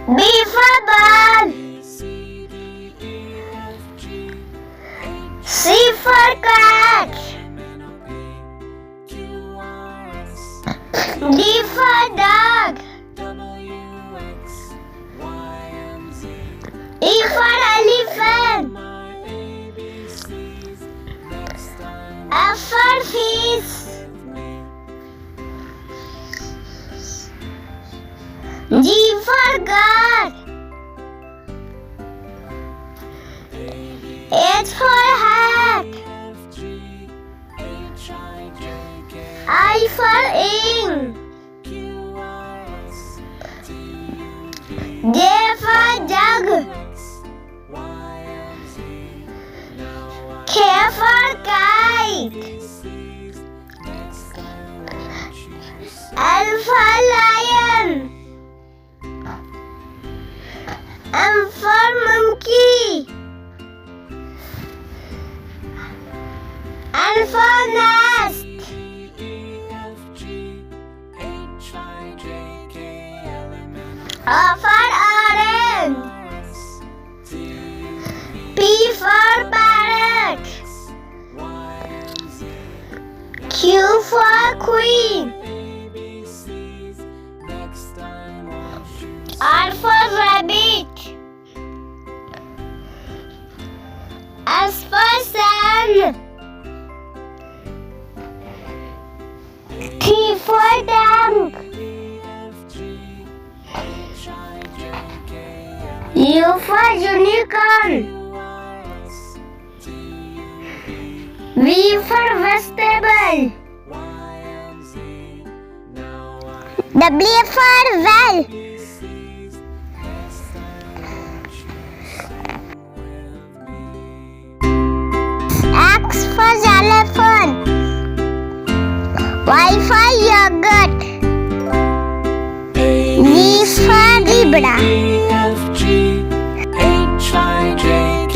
B for ball. C for cat. D for dog. E for elephant. F for fish. G for God. H for hat. I for ink. J for jug. K for kite. L for lion. M for monkey. N for nest. O for orange. P for parrot. Q for queen. R for rabbit. S for sun. T for tank. U for unicorn. V for vegetable. W for well. X for elephant. Y for yogurt. Z for zebra.